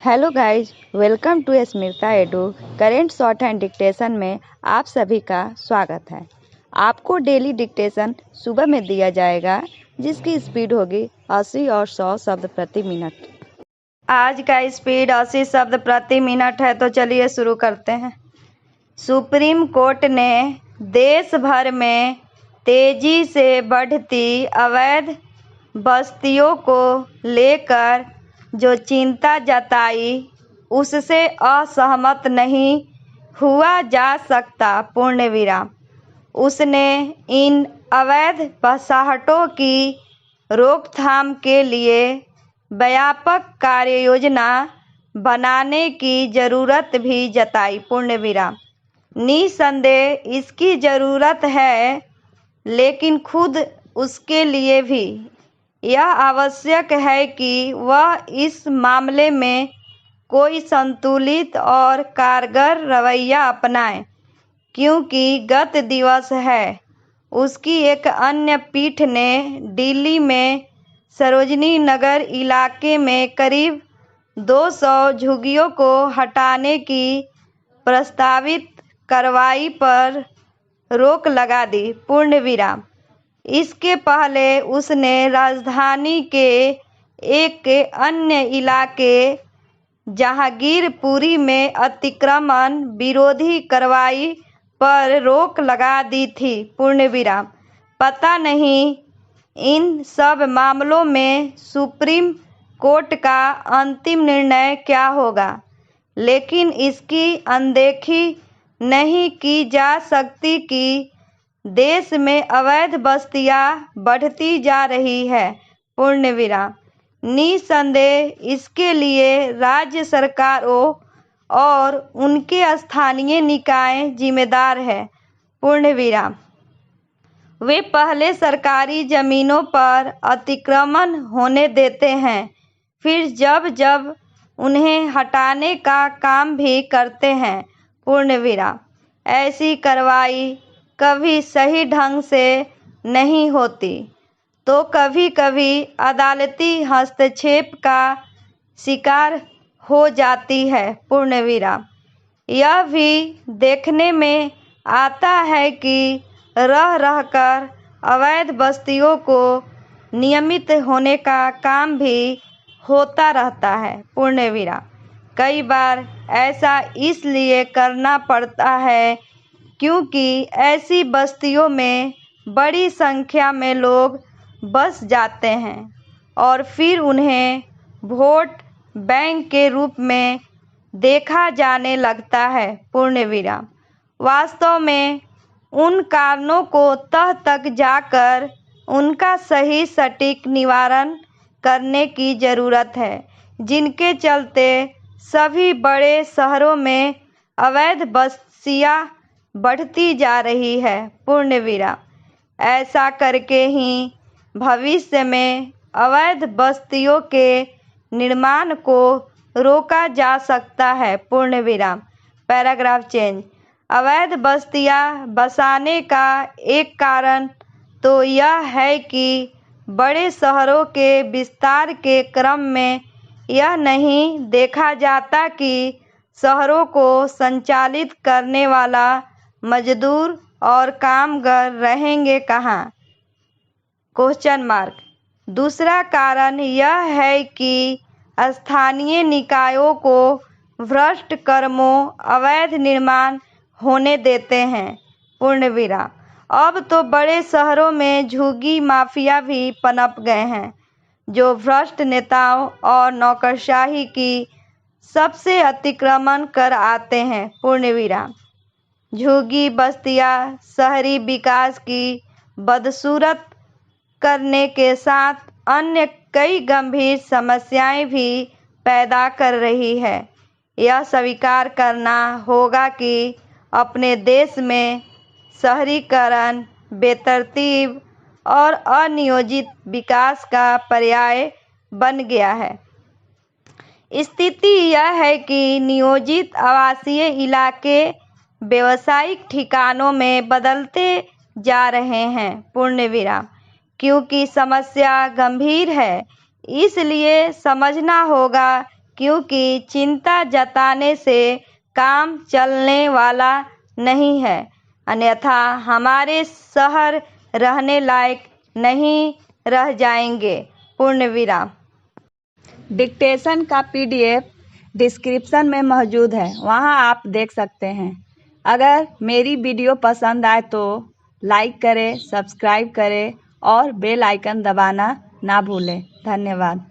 Hello guys, welcome to Smita edu. Current shorthand dictation में आप सभी का स्वागत है। आपको डेली डिक्टेशन सुबह में दिया जाएगा जिसकी स्पीड होगी 80 और 100 शब्द प्रति मिनट। आज का स्पीड 80 शब्द प्रति मिनट है, तो चलिए शुरू करते हैं। सुप्रीम कोर्ट ने देश भर में तेजी से बढ़ती अवैध बस्तियों को लेकर जो चिंता जताई उससे असहमत नहीं हुआ जा सकता। पूर्ण विराम। उसने इन अवैध बसाहटों की रोकथाम के लिए व्यापक कार्ययोजना बनाने की जरूरत भी जताई। पूर्ण विराम। निसंदेह इसकी जरूरत है, लेकिन खुद उसके लिए भी यह आवश्यक है कि वह इस मामले में कोई संतुलित और कारगर रवैया अपनाए, क्योंकि गत दिवस है उसकी एक अन्य पीठ ने दिल्ली में सरोजनी नगर इलाके में करीब 200 झुग्गियों को हटाने की प्रस्तावित कार्रवाई पर रोक लगा दी। पूर्ण विराम। इसके पहले उसने राजधानी के एक अन्य इलाके जहांगीरपुरी में अतिक्रमण विरोधी कार्रवाई पर रोक लगा दी थी। पूर्ण विराम। पता नहीं इन सब मामलों में सुप्रीम कोर्ट का अंतिम निर्णय क्या होगा, लेकिन इसकी अनदेखी नहीं की जा सकती कि देश में अवैध बस्तियां बढ़ती जा रही है। पूर्ण विराम। निसंदेह इसके लिए राज्य सरकारों और उनके स्थानीय निकाय जिम्मेदार है। पूर्ण विराम। वे पहले सरकारी जमीनों पर अतिक्रमण होने देते हैं, फिर जब जब उन्हें हटाने का काम भी करते हैं। पूर्ण विराम। ऐसी कार्रवाई कभी सही ढंग से नहीं होती तो कभी कभी अदालती हस्तक्षेप का शिकार हो जाती है। पूर्ण विराम। यह भी देखने में आता है कि रह रहकर अवैध बस्तियों को नियमित होने का काम भी होता रहता है। पूर्ण विराम। कई बार ऐसा इसलिए करना पड़ता है क्योंकि ऐसी बस्तियों में बड़ी संख्या में लोग बस जाते हैं और फिर उन्हें वोट बैंक के रूप में देखा जाने लगता है। पूर्ण विराम। वास्तव में उन कारणों को तह तक जाकर उनका सही सटीक निवारण करने की जरूरत है, जिनके चलते सभी बड़े शहरों में अवैध बस्तियां बढ़ती जा रही है। पूर्ण विराम। ऐसा करके ही भविष्य में अवैध बस्तियों के निर्माण को रोका जा सकता है। पूर्ण विराम। Paragraph change. अवैध बस्तियां बसाने का एक कारण तो यह है कि बड़े शहरों के विस्तार के क्रम में यह नहीं देखा जाता कि शहरों को संचालित करने वाला मजदूर और कामगार रहेंगे कहाँ। Question mark. दूसरा कारण यह है कि स्थानीय निकायों को भ्रष्ट कर्मों, अवैध निर्माण होने देते हैं। पूर्ण विराम। अब तो बड़े शहरों में झुग्गी माफिया भी पनप गए हैं, जो भ्रष्ट नेताओं और नौकरशाही की सबसे अतिक्रमण कर आते हैं। पूर्ण विराम। झुग्गी बस्तियां शहरी विकास की बदसूरत करने के साथ अन्य कई गंभीर समस्याएं भी पैदा कर रही है। यह स्वीकार करना होगा कि अपने देश में शहरीकरण बेतरतीब और अनियोजित विकास का पर्याय बन गया है। स्थिति यह है कि नियोजित आवासीय इलाके व्यावसायिक ठिकानों में बदलते जा रहे हैं। पूर्ण विराम। क्योंकि समस्या गंभीर है, इसलिए समझना होगा क्योंकि चिंता जताने से काम चलने वाला नहीं है, अन्यथा हमारे शहर रहने लायक नहीं रह जाएंगे। पूर्ण विराम। डिक्टेशन का PDF डिस्क्रिप्शन में मौजूद है, वहां आप देख सकते हैं। अगर मेरी वीडियो पसंद आए तो लाइक करें, सब्सक्राइब करें और बेल आइकन दबाना ना भूलें। धन्यवाद।